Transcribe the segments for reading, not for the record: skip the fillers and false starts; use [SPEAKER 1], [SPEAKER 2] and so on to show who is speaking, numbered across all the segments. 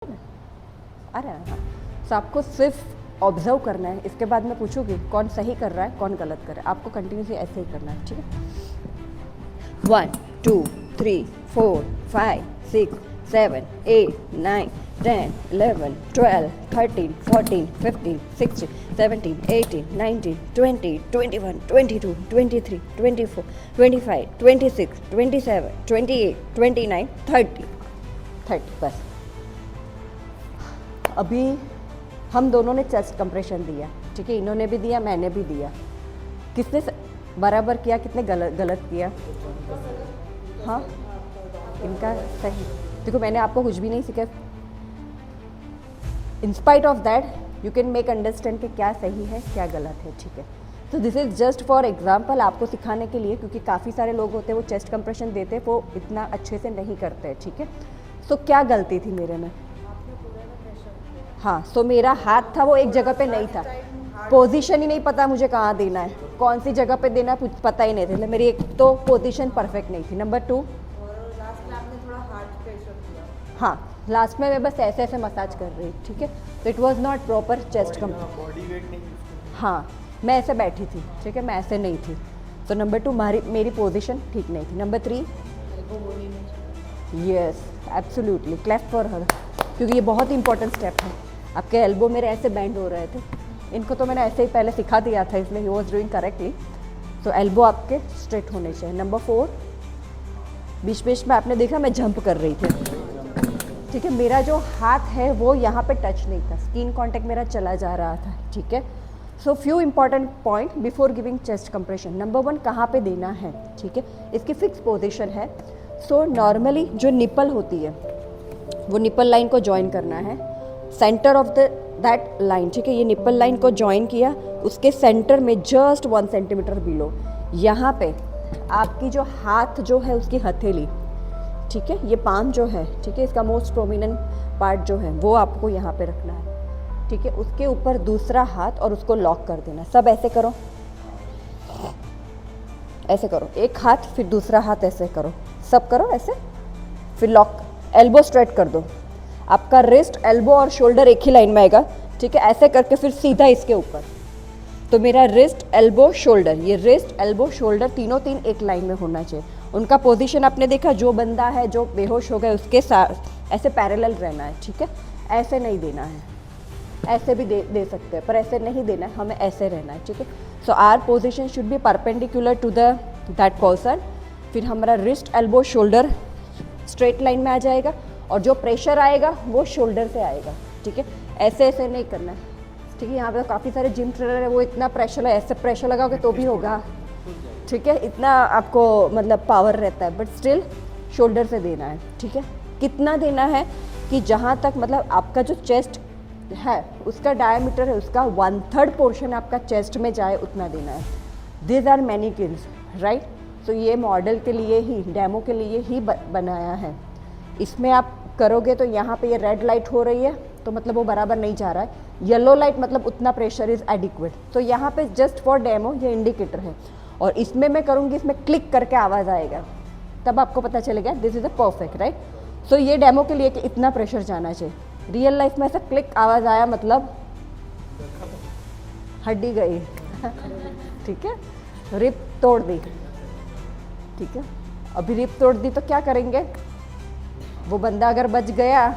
[SPEAKER 1] आ रहा है। हाँ, तो आपको सिर्फ ऑब्जर्व करना है। इसके बाद मैं पूछूंगी कौन सही कर रहा है कौन गलत कर रहा है। आपको कंटिन्यूसली ऐसे ही करना है, ठीक है। 1 2 3 4 5 6 7 8 9 10 11 12 13 14 15 16 17 18 19 20 21 22 23 24 25 26 27 28 29 30 बस। अभी हम दोनों ने चेस्ट कंप्रेशन दिया, ठीक है। इन्होंने भी दिया, मैंने भी दिया। किसने बराबर किया, कितने गलत किया? हाँ, इनका सही। देखो मैंने आपको कुछ भी नहीं सिखाया। In spite of that you can make understand कि क्या सही है क्या गलत है, ठीक है। तो this is just for example, आपको सिखाने के लिए, क्योंकि काफ़ी सारे लोग होते हैं वो चेस्ट कंप्रेशन देते हैं, वो इतना अच्छे से नहीं करते हैं, ठीक है। सो क्या गलती थी मेरे में? हाँ, सो मेरा हाथ था वो एक जगह पे नहीं था, पोजीशन ही नहीं पता मुझे कहाँ देना है, कौन सी जगह पे देना है पता ही नहीं था। मेरी एक तो पोजीशन परफेक्ट नहीं थी। नंबर 2, हाँ लास्ट में मैं बस ऐसे ऐसे मसाज कर रही, ठीक है। तो it was not proper chest compression. हाँ, मैं ऐसे बैठी थी, ठीक है, मैं ऐसे नहीं थी। तो नंबर 2 मेरी पोजीशन ठीक नहीं थी। Number 3, yes absolutely clap for her, क्योंकि ये बहुत इंपॉर्टेंट स्टेप है। आपके एल्बो मेरे ऐसे बेंड हो रहे थे, इनको तो मैंने ऐसे ही पहले सिखा दिया था, इसलिए ही वाज डूइंग करेक्टली। तो एल्बो आपके स्ट्रेट होने चाहिए। नंबर 4, बीच बीच में आपने देखा मैं जंप कर रही थी, ठीक है। मेरा जो हाथ है वो यहाँ पे टच नहीं था, स्किन कांटेक्ट मेरा चला जा रहा था, ठीक है। So few important point before giving chest compression. Number 1, कहाँ पे देना है, ठीक है, इसकी फिक्स पोजीशन है। सो नॉर्मली जो निपल होती है वो निपल लाइन को ज्वाइन करना है, सेंटर ऑफ दैट लाइन, ठीक है। ये निपल लाइन को ज्वाइन किया, उसके सेंटर में जस्ट 1 सेंटीमीटर बिलो, यहाँ पे आपकी जो हाथ जो है उसकी हथेली, ठीक है, ये पाम जो है, ठीक है, इसका मोस्ट प्रोमिनेंट पार्ट जो है वो आपको यहाँ पे रखना है, ठीक है। उसके ऊपर दूसरा हाथ और उसको लॉक कर देना। सब ऐसे करो, ऐसे करो, एक हाथ फिर दूसरा हाथ ऐसे करो, सब करो ऐसे, फिर लॉक, एल्बो स्ट्रेट कर दो। आपका रिस्ट, एल्बो और शोल्डर एक ही लाइन में आएगा, ठीक है। ऐसे करके फिर सीधा इसके ऊपर। तो मेरा रिस्ट, एल्बो, शोल्डर, ये रिस्ट, एल्बो, शोल्डर तीनों एक लाइन में होना चाहिए। उनका पोजीशन आपने देखा, जो बंदा है जो बेहोश हो गया उसके साथ ऐसे पैरेलल रहना है, ठीक है। ऐसे नहीं देना है, ऐसे भी दे सकते हैं पर ऐसे नहीं देना है, हमें ऐसे रहना है, ठीक है। So our position should be perpendicular to that person. फिर हमारा wrist, elbow, shoulder straight line में आ जाएगा और जो प्रेशर आएगा वो शोल्डर से आएगा, ठीक है। ऐसे ऐसे नहीं करना है, ठीक है। यहाँ पे तो काफ़ी सारे जिम ट्रेनर है, वो इतना प्रेशर है, ऐसे प्रेशर लगाओगे तो भी होगा, ठीक है, इतना आपको मतलब पावर रहता है, बट स्टिल शोल्डर से देना है, ठीक है। कितना देना है कि जहाँ तक मतलब आपका जो चेस्ट है उसका डायमीटर है, उसका 1/3 पोर्शन आपका चेस्ट में जाए उतना देना है। These are mannequins, right. तो ये मॉडल के लिए ही, डेमो के लिए ही बनाया है। इसमें आप करोगे तो यहाँ पे ये रेड लाइट हो रही है तो मतलब वो बराबर नहीं जा रहा है, येलो लाइट मतलब उतना प्रेशर इज़ एडिक्वेट। तो यहाँ पे जस्ट फॉर डेमो ये इंडिकेटर है, और इसमें मैं करूँगी, इसमें क्लिक करके आवाज़ आएगा, तब आपको पता चलेगा this is a perfect, right. So ये डेमो के लिए कि इतना प्रेशर जाना चाहिए। रियल लाइफ में ऐसा क्लिक आवाज़ आया मतलब हड्डी गई ठीक है, रिप तोड़ दी, ठीक है। अभी रिप तोड़ दी तो क्या करेंगे? वो बंदा अगर बच गया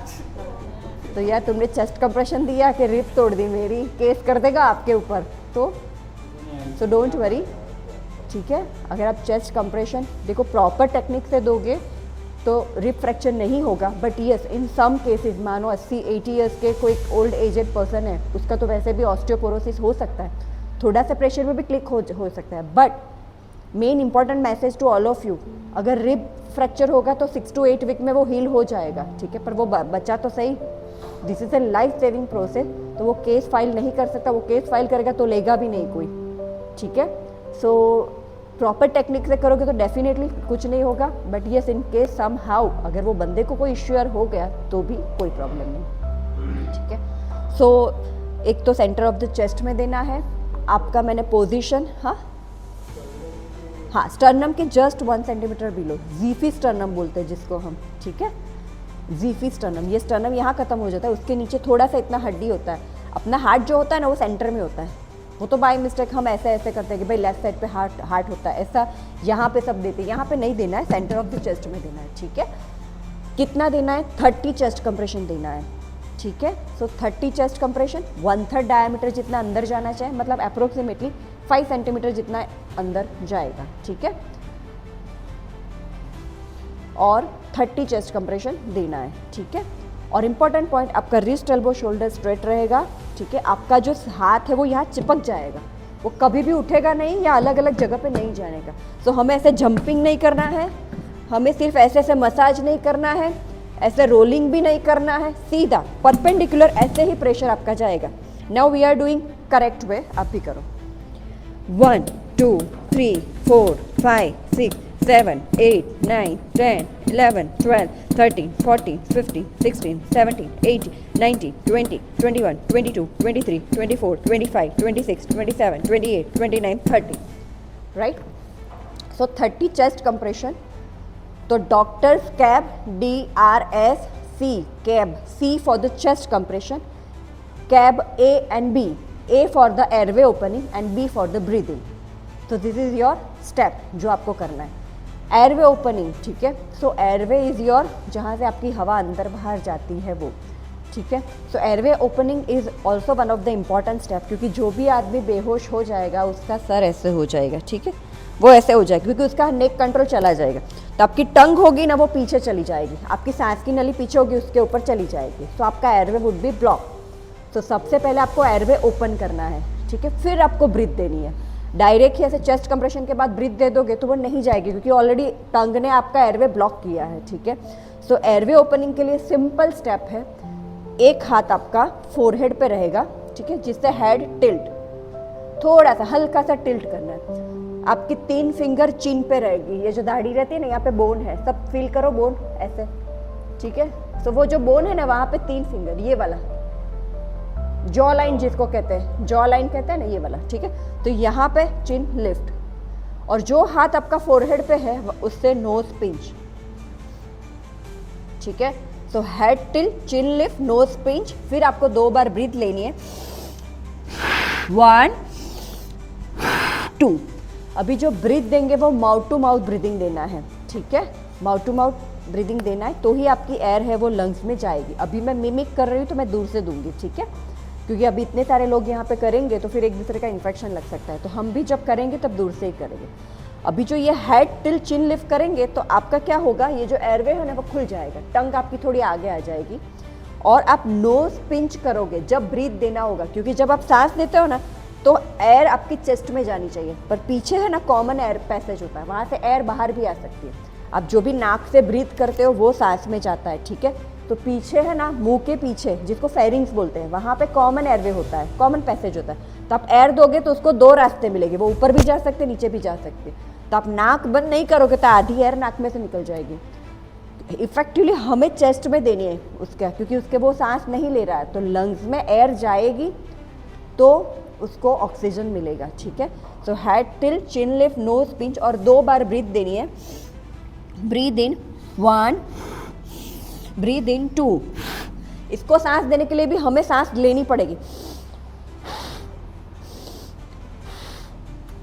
[SPEAKER 1] तो यार तुमने चेस्ट कंप्रेशन दिया कि रिप तोड़ दी मेरी, केस कर देगा आपके ऊपर। तो सो डोंट वरी, ठीक है। अगर आप चेस्ट कंप्रेशन देखो प्रॉपर टेक्निक से दोगे तो रिप फ्रैक्चर नहीं होगा, but yes in some cases, मानो 80-80 ईयर्स के कोई ओल्ड एजेड पर्सन है, उसका तो वैसे भी ऑस्टियोपोरोसिस हो सकता है, थोड़ा सा प्रेशर में भी क्लिक हो सकता है। But main important message to all of you, अगर रिब फ्रैक्चर होगा तो 6 to 8 वीक में वो हील हो जाएगा, ठीक है। पर वो बचा तो सही, this is a life saving process. तो वो केस फाइल नहीं कर सकता, वो केस फाइल करेगा तो लेगा भी नहीं कोई, ठीक है। सो प्रॉपर टेक्निक से करोगे तो डेफिनेटली कुछ नहीं होगा, but yes in case somehow अगर वो बंदे को कोई इश्यू हो गया तो भी कोई प्रॉब्लम नहीं, ठीक है। सो एक तो सेंटर ऑफ द चेस्ट में देना है आपका, मैंने पोजीशन, हाँ स्टर्नम के जस्ट 1 सेंटीमीटर बिलो, जीफी स्टर्नम बोलते हैं जिसको हम, ठीक है। ज़ीफी स्टर्नम, ये स्टर्नम यहाँ खत्म हो जाता है, उसके नीचे थोड़ा सा इतना हड्डी होता है। अपना हार्ट जो होता है ना वो सेंटर में होता है। वो तो बाय मिस्टेक हम ऐसे ऐसे करते हैं कि भाई लेफ्ट साइड पे हार्ट होता है, ऐसा यहाँ पे सब देते हैं, यहाँ पे नहीं देना है, सेंटर ऑफ द चेस्ट में देना है, ठीक है। कितना देना है? 30 चेस्ट कंप्रेशन देना है, ठीक है। सो 30 चेस्ट कंप्रेशन, 1/3 डायमीटर जितना अंदर जाना चाहिए, मतलब अप्रोक्सीमेटली 5 सेंटीमीटर जितना अंदर जाएगा, ठीक है। और 30 चेस्ट कंप्रेशन देना है, ठीक है। और इम्पॉर्टेंट पॉइंट, आपका रिस्ट एल्बो शोल्डर स्ट्रेट रहेगा, ठीक है। आपका जो हाथ है वो यहाँ चिपक जाएगा, वो कभी भी उठेगा नहीं या अलग अलग जगह पे नहीं जाने का। सो हमें ऐसे जंपिंग नहीं करना है, हमें सिर्फ ऐसे ऐसे मसाज नहीं करना है, ऐसे रोलिंग भी नहीं करना है, सीधा परपेंडिकुलर ऐसे ही प्रेशर आपका जाएगा। Now we are doing correct way, आप भी करो। 1 2 3 4 5 6 7 8 9 10 11 12 13 14 15 16 17 18 19 20 21 22 23 24 25 26 27 28 29 30, राइट। सो 30 चेस्ट कंप्रेशन। तो doctors cab, DRSC cab, C for the chest compression, cab A and B, A for the airway opening and B for the breathing. तो this is your step जो आपको करना है। Airway opening, ठीक है। So airway is your, जहाँ से आपकी हवा अंदर बाहर जाती है वो, ठीक है। So airway opening is also one of the important step, क्योंकि जो भी आदमी बेहोश हो जाएगा उसका सर ऐसे हो जाएगा, ठीक है, वो ऐसे हो जाएगा क्योंकि उसका नेक कंट्रोल चला जाएगा। तो आपकी टंग होगी ना वो पीछे चली जाएगी, आपकी सांस की नली पीछे होगी उसके ऊपर चली जाएगी, तो आपका एयरवे वुड बी ब्लॉक। तो सबसे पहले आपको एयरवे ओपन करना है, ठीक है, फिर आपको ब्रीथ देनी है। डायरेक्ट ही ऐसे चेस्ट कंप्रेशन के बाद ब्रीथ दे दोगे तो वो नहीं जाएगी, क्योंकि ऑलरेडी टंग ने आपका एयरवे ब्लॉक किया है, ठीक है। सो एयरवे ओपनिंग के लिए सिंपल स्टेप है, एक हाथ आपका फोरहेड पे रहेगा, ठीक है, जिससे हेड टिल्ट, थोड़ा सा हल्का सा टिल्ट करना है। आपकी 3 फिंगर चिन पे रहेगी, ये जो दाढ़ी रहती है ना यहाँ पे बोन है, सब फील करो बोन ऐसे, ठीक है। सो वो जो बोन है ना वहाँ पे 3 फिंगर, ये वाला जॉ लाइन जिसको कहते हैं, जॉ लाइन कहते हैं ना, ये वाला, ठीक है। तो यहाँ पे चिन लिफ्ट, और जो हाथ आपका फोरहेड पे है उससे नोज पिंच, ठीक है। सो हेड टिल्ट, चिन लिफ्ट, नोज पिंच। फिर आपको 2 बार ब्रीथ लेनी है, 1 2। अभी जो ब्रीथ देंगे वो माउथ टू माउथ ब्रीदिंग देना है, ठीक है, माउथ टू माउथ ब्रीदिंग देना है, तो ही आपकी एयर है वो लंग्स में जाएगी। अभी मैं मिमिक कर रही हूँ तो मैं दूर से दूंगी, ठीक है, क्योंकि अभी इतने सारे लोग यहाँ पे करेंगे तो फिर एक दूसरे का इन्फेक्शन लग सकता है, तो हम भी जब करेंगे तब दूर से ही करेंगे। अभी जो ये हेड टिल चिन लिफ्ट करेंगे तो आपका क्या होगा, ये जो एयरवे है ना वो खुल जाएगा, टंग आपकी थोड़ी आगे आ जाएगी, और आप नोज पिंच करोगे जब ब्रीथ देना होगा, क्योंकि जब आप सांस लेते हो ना तो एयर आपकी चेस्ट में जानी चाहिए, पर पीछे है ना कॉमन एयर पैसेज होता है, वहाँ से एयर बाहर भी आ सकती है। आप जो भी नाक से ब्रीथ करते हो वो सांस में जाता है, ठीक है। तो पीछे है ना, मुंह के पीछे जिसको फेरिंग्स बोलते हैं, वहाँ पे कॉमन एयरवे होता है, कॉमन पैसेज होता है। तो आप एयर दोगे तो उसको 2 रास्ते मिलेंगे, वो ऊपर भी जा सकते, नीचे भी जा सकते। तो आप नाक बंद नहीं करोगे तो आधी एयर नाक में से निकल जाएगी। इफेक्टिवली हमें चेस्ट में देनी है उसका, क्योंकि उसके वो सांस नहीं ले रहा है, तो लंग्स में एयर जाएगी तो उसको ऑक्सीजन मिलेगा, ठीक है। सो हेड टिल चिन लिफ्ट नोज पिंच, और 2 बार ब्रीथ देनी है। ब्रीथ इन 1, ब्रीथ इन 2। इसको सांस देने के लिए भी हमें सांस लेनी पड़ेगी,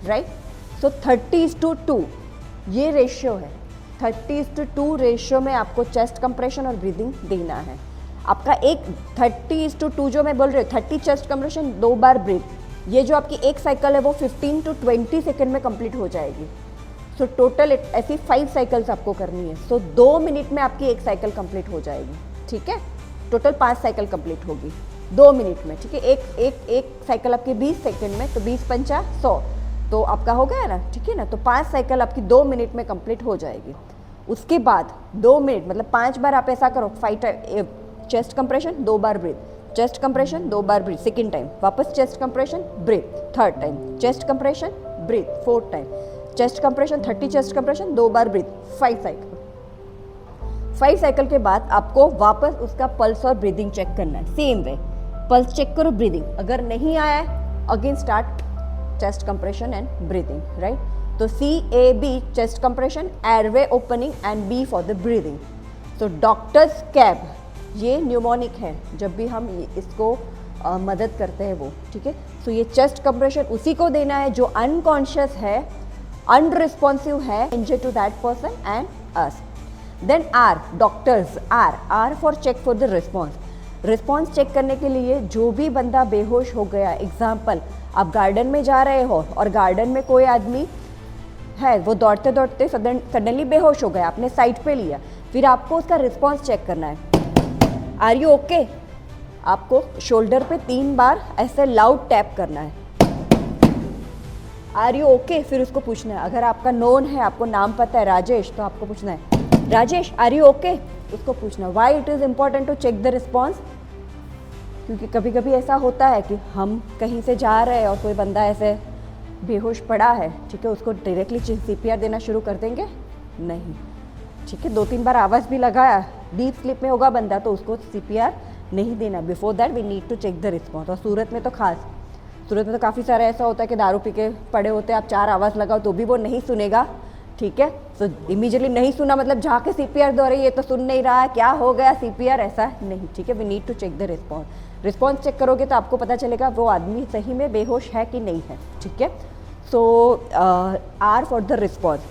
[SPEAKER 1] राइट। सो 30:2 ये रेशियो है, 30:2 रेशियो में आपको चेस्ट कंप्रेशन और ब्रीदिंग देना है। आपका एक 30:2 जो मैं बोल रही हूँ, 30 चेस्ट कंप्रेशन 2 बार ब्रीथ, ये जो आपकी एक साइकिल है वो 15 to 20 सेकेंड में कंप्लीट हो जाएगी। सो टोटल ऐसी 5 साइकिल्स आपको करनी है। सो 2 मिनट में आपकी एक साइकिल कंप्लीट हो जाएगी, ठीक है। टोटल 5 साइकिल कंप्लीट होगी 2 मिनट में, ठीक है। एक साइकिल आपकी 20 सेकेंड में, तो 20 पंचा 100, तो आपका हो गया ना, ठीक है ना। तो 5 साइकिल आपकी 2 मिनट में कंप्लीट हो जाएगी। उसके बाद 2 मिनट मतलब 5 बार आप ऐसा करो, 5 टाइम चेस्ट कंप्रेशन, 2 बार ब्रीथ, चेस्ट कंप्रेशन 2 बार ब्रीथ, सेकेंड टाइम वापस chest compression breath, third time chest compression breath, fourth time chest compression, 30 chest compression 2 बार ब्रीथ, 5 साइकिल। 5 साइकिल के बाद आपको वापस उसका पल्स और ब्रीदिंग चेक करना है। सेम वे पल्स चेक करो, ब्रीदिंग अगर नहीं आया है again start chest compression and breathing, right. तो CAB chest compression, airway opening and B for the breathing. तो डॉक्टर्स कैब ये न्यूमोनिक है, जब भी हम इसको मदद करते हैं वो, ठीक है। सो ये चेस्ट कंप्रेशन उसी को देना है जो अनकॉन्शियस है, अनरिस्पॉन्सिव है, danger to that person and us. Then R, doctors R for check for the response check करने के लिए जो भी बंदा बेहोश हो गया, एग्जाम्पल आप गार्डन में जा रहे हो और गार्डन में कोई आदमी है, वो दौड़ते दौड़ते सडनली बेहोश हो गया, आपने साइड पे लिया, फिर आपको उसका रिस्पॉन्स चेक करना है। Are you okay? आपको शोल्डर पे 3 बार ऐसे लाउड टैप करना है। Are you okay? फिर उसको पूछना है, अगर आपका नोन है, आपको नाम पता है राजेश, तो आपको पूछना है राजेश आर यू ओके? उसको पूछना why it is important to check the response, क्योंकि कभी कभी ऐसा होता है कि हम कहीं से जा रहे हैं और कोई बंदा ऐसे बेहोश पड़ा है, ठीक है, उसको डायरेक्टली CPR देना शुरू कर देंगे? नहीं, ठीक है। 2-3 बार आवाज़ भी लगाया, डीप स्लीप में होगा बंदा, तो उसको CPR नहीं देना। Before that we need to check the response. और सूरत में तो तो काफ़ी सारा ऐसा होता है कि दारू पी के पड़े होते हैं, आप 4 आवाज़ लगाओ तो भी वो नहीं सुनेगा, ठीक है। तो इमीडिएटली नहीं सुना मतलब जाके CPR दो रही, ये तो सुन नहीं रहा है, क्या हो गया CPR, ऐसा नहीं, ठीक है। We need to check the response check करोगे तो आपको पता चलेगा वो आदमी सही में बेहोश है कि नहीं है, ठीक है। So R for the response,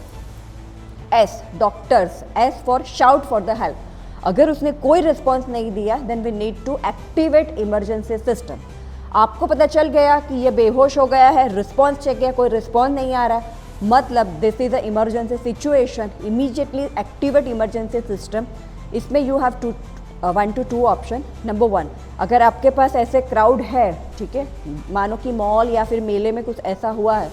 [SPEAKER 1] S doctors, S for shout for the help. अगर उसने कोई रिस्पॉन्स नहीं दिया then we need to activate emergency system. आपको पता चल गया कि ये बेहोश हो गया है, रिस्पॉन्स चेक किया, कोई रिस्पॉन्स नहीं आ रहा है, मतलब this is a emergency situation, immediately activate emergency system. इसमें you have 1 to 2 option. Number 1, अगर आपके पास ऐसे क्राउड है, ठीक है, मानो कि मॉल या फिर मेले में कुछ ऐसा हुआ है,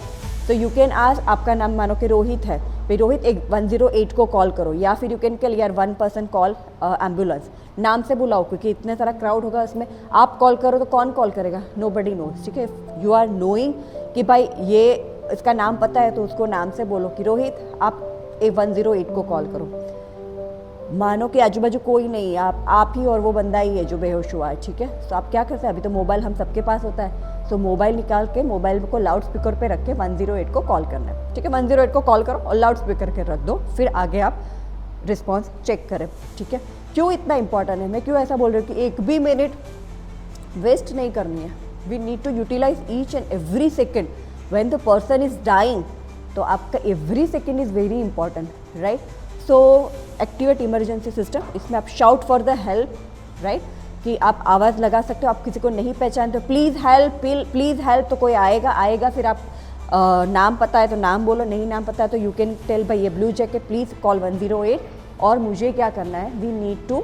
[SPEAKER 1] तो यू कैन आस्क, आपका नाम मानो कि रोहित है, फिर रोहित 108 को कॉल करो, या फिर यू कैन यार 1 person कॉल एम्बुलेंस, नाम से बुलाओ, क्योंकि इतने सारा क्राउड होगा उसमें, आप कॉल करो तो कौन कॉल करेगा? नोबडी नोज, ठीक है। यू आर नोइंग कि भाई ये इसका नाम पता है, तो उसको नाम से बोलो कि रोहित आप 108 को कॉल करो। मानो कि आजू बाजू कोई नहीं है, आप ही और वो बंदा ही है जो बेहोश हुआ है, ठीक है। तो आप क्या करते हैं, अभी तो मोबाइल हम सबके पास होता है, तो मोबाइल निकाल के मोबाइल को लाउड स्पीकर पे रख के 108 को कॉल करना है, ठीक है। 108 को कॉल करो और लाउड स्पीकर के रख दो, फिर आगे आप रिस्पॉन्स चेक करें, ठीक है। क्यों इतना इंपॉर्टेंट है, मैं क्यों ऐसा बोल रही हूँ कि 1 भी मिनट वेस्ट नहीं करनी है। We need to utilise each and every second when the person is dying, तो आपका every second is very important, right. So activate emergency system, इसमें आप shout for the help, right, कि आप आवाज़ लगा सकते हो, आप किसी को नहीं पहचानते हो, प्लीज़ हेल्प, तो कोई आएगा, फिर आप नाम पता है तो नाम बोलो, नहीं नाम पता है तो यू कैन टेल भाई ये ब्लू जैकेट प्लीज़ कॉल 108। और मुझे क्या करना है, we need to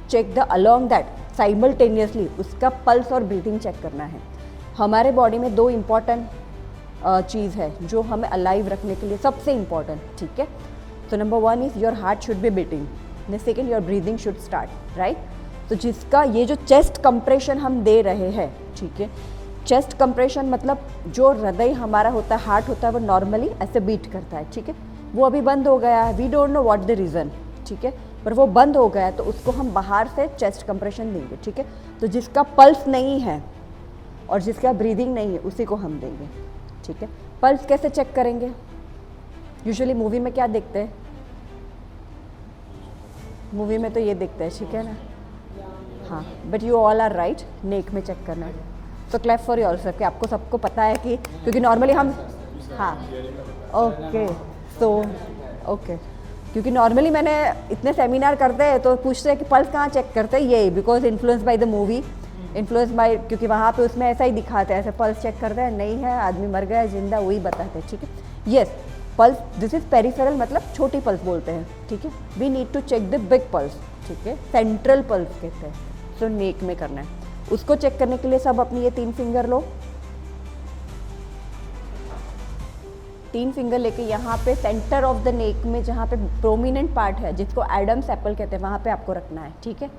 [SPEAKER 1] check the along that simultaneously उसका पल्स और ब्रीथिंग चेक करना है। हमारे बॉडी में 2 इम्पॉर्टेंट चीज़ है जो हमें अलाइव रखने के लिए सबसे इम्पॉर्टेंट, ठीक है। तो number 1 is your heart should be beating, the second your breathing should start, right. तो जिसका ये जो चेस्ट कंप्रेशन हम दे रहे हैं, ठीक है, चेस्ट कंप्रेशन मतलब जो हृदय हमारा होता है, हार्ट होता है, वो नॉर्मली ऐसे बीट करता है, ठीक है। वो अभी बंद हो गया है, we don't know what the reason, ठीक है, पर वो बंद हो गया है, तो उसको हम बाहर से चेस्ट कंप्रेशन देंगे, ठीक है। तो जिसका पल्स नहीं है और जिसका ब्रीदिंग नहीं है उसी को हम देंगे, ठीक है। पल्स कैसे चेक करेंगे? यूजुअली मूवी में क्या देखते हैं, मूवी में तो ये देखते हैं, ठीक है ना, हाँ, but you all are right, neck में चेक करना है। तो क्लैप फॉर योर सेल्फ कि आपको सबको पता है कि, क्योंकि नॉर्मली हम, हाँ, ओके, तो ओके, क्योंकि नॉर्मली मैंने इतने सेमिनार करते हैं तो पूछते हैं कि पल्स कहाँ चेक करते हैं, ये because influence by the movie, influence by, क्योंकि वहाँ पे उसमें ऐसा ही दिखाते हैं, ऐसे पल्स चेक करते हैं, नहीं है आदमी मर गया जिंदा, वही बताते हैं, ठीक है। Yes, pulse, this is peripheral, मतलब छोटी पल्स बोलते हैं, ठीक है। We need to check the big pulse, ठीक है, सेंट्रल पल्स कहते हैं, तो नेक में करना है। उसको चेक करने के लिए सब अपनी ये 3 फिंगर लो, 3 फिंगर लेके यहाँ पे सेंटर ऑफ द नेक में जहाँ पे प्रोमिनेंट पार्ट है, जिसको एडम्स एप्पल कहते हैं, वहाँ पे आपको रखना है, ठीक है।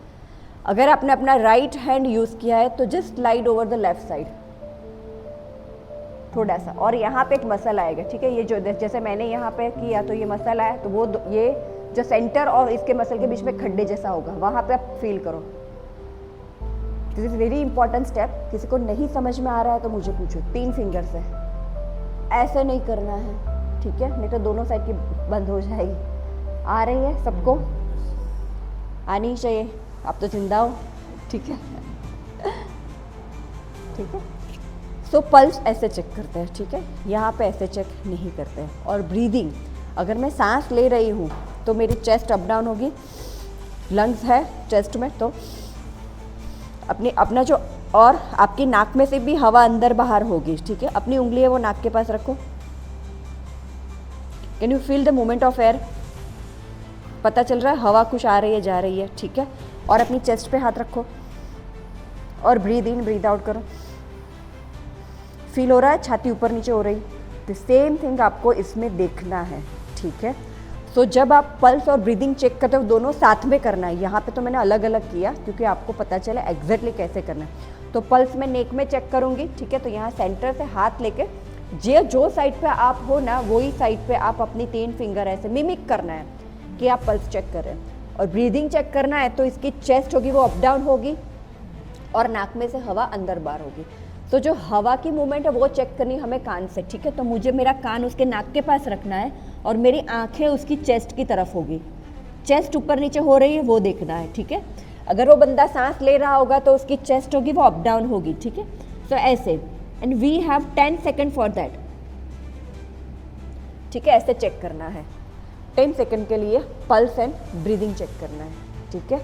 [SPEAKER 1] अगर आपने अपना राइट हैंड यूज़ किया है तो just slide over the left side थोड़ा सा, और यहाँ पे एक मसल आएगा, ठीक है। ये जो जैसे मैंने यहाँ पे किया तो ये मसल आया, तो वो ये जो सेंटर और इसके मसल के बीच में खड्डे जैसा होगा, वहाँ पे आप फील करो। This is very important step. किसी को नहीं समझ में आ रहा है तो मुझे पूछो, 3 फिंगर से ऐसे नहीं करना है, ठीक है, नहीं तो दोनों साइड की बंद हो जाएगी। आ रही है सबको? आनी चाहिए, आप तो जिंदा हो, ठीक है। ठीक है, सो पल्स ऐसे चेक करते हैं, ठीक है, यहाँ पे ऐसे चेक नहीं करते हैं। और ब्रीदिंग, अगर मैं सांस ले रही हूँ तो मेरी चेस्ट अप डाउन होगी, लंग्स है चेस्ट में, तो अपना जो, और आपकी नाक में से भी हवा अंदर बाहर होगी, ठीक है। अपनी उंगली है वो नाक के पास रखो, can you feel the movement of air, पता चल रहा है हवा कुछ आ रही है जा रही है, ठीक है। और अपनी चेस्ट पे हाथ रखो और ब्रीद इन ब्रीद आउट करो, फील हो रहा है छाती ऊपर नीचे हो रही, द सेम थिंग आपको इसमें देखना है, ठीक है। सो जब आप पल्स और ब्रीदिंग चेक करते हो दोनों साथ में करना है। यहाँ पे तो मैंने अलग अलग किया क्योंकि आपको पता चले एग्जैक्टली कैसे करना है। तो पल्स मैं नेक में चेक करूँगी, ठीक है, तो यहाँ सेंटर से हाथ लेके जो साइड पे आप हो ना वही साइड पे आप अपनी 3 फिंगर ऐसे मिमिक करना है कि आप पल्स चेक कर रहे हैं। और ब्रीदिंग चेक करना है तो इसकी चेस्ट होगी वो अप डाउन होगी और नाक में से हवा अंदर बाहर होगी। तो जो हवा की मूवमेंट है वो चेक करनी हमें कान से, ठीक है। तो मुझे मेरा कान उसके नाक के पास रखना है और मेरी आंखें उसकी चेस्ट की तरफ होगी, चेस्ट ऊपर नीचे हो रही है वो देखना है, ठीक है। अगर वो बंदा सांस ले रहा होगा तो उसकी चेस्ट होगी वो अप डाउन होगी, ठीक है। सो ऐसे, and we have 10 second for that, ठीक है। ऐसे चेक करना है 10 सेकेंड के लिए पल्स एंड ब्रीदिंग चेक करना है, ठीक है।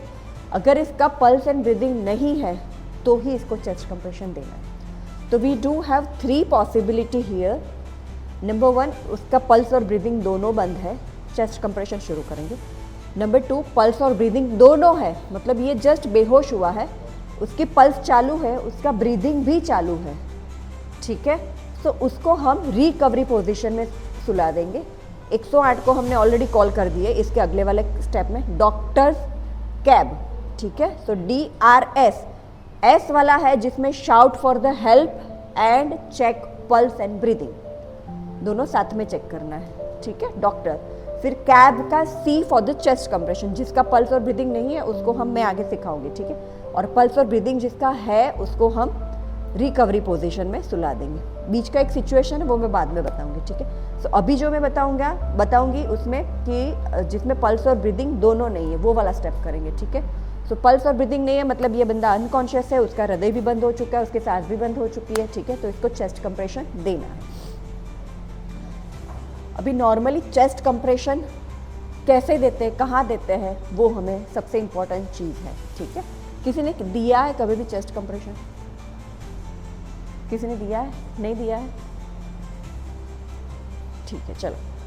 [SPEAKER 1] अगर इसका पल्स एंड ब्रीदिंग नहीं है तो ही इसको चेस्ट कंप्रेशन देना है। तो we do have 3 possibility here. Number 1, उसका पल्स और ब्रीदिंग दोनों बंद है, चेस्ट कंप्रेशन शुरू करेंगे। नंबर 2, पल्स और ब्रीदिंग दोनों है, मतलब ये जस्ट बेहोश हुआ है, उसकी पल्स चालू है, उसका ब्रीदिंग भी चालू है, ठीक है। तो उसको हम रिकवरी पोजीशन में सुला देंगे। 108 को हमने ऑलरेडी कॉल कर दिए इसके अगले वाले स्टेप में, डॉक्टर्स कैब, ठीक है। सो DRS, एस वाला है जिसमें shout for the help and check pulse and breathing, दोनों साथ में चेक करना है, ठीक है, डॉक्टर। फिर कैब का C for the chest compression, जिसका पल्स और ब्रीदिंग नहीं है उसको मैं आगे सिखाऊंगी, ठीक है। और पल्स और ब्रीदिंग जिसका है उसको हम रिकवरी पोजीशन में सुला देंगे। बीच का एक सिचुएशन है वो मैं बाद में बताऊंगी, ठीक है। सो अभी जो मैं बताऊंगी उसमें कि जिसमें पल्स और ब्रीदिंग दोनों नहीं है वो वाला स्टेप करेंगे, ठीक है। सो पल्स और ब्रीदिंग नहीं है मतलब ये बंदा अनकॉन्शियस है, उसका हृदय भी बंद हो चुका है, उसकी सांस भी बंद हो चुकी है, ठीक है। तो इसको चेस्ट कंप्रेशन देना है। अभी नॉर्मली चेस्ट कंप्रेशन कैसे देते हैं, कहाँ देते हैं, वो हमें सबसे इम्पोर्टेंट चीज़ है, ठीक है। किसी ने दिया है कभी भी चेस्ट कंप्रेशन? किसी ने दिया है? नहीं दिया है? ठीक है, चलो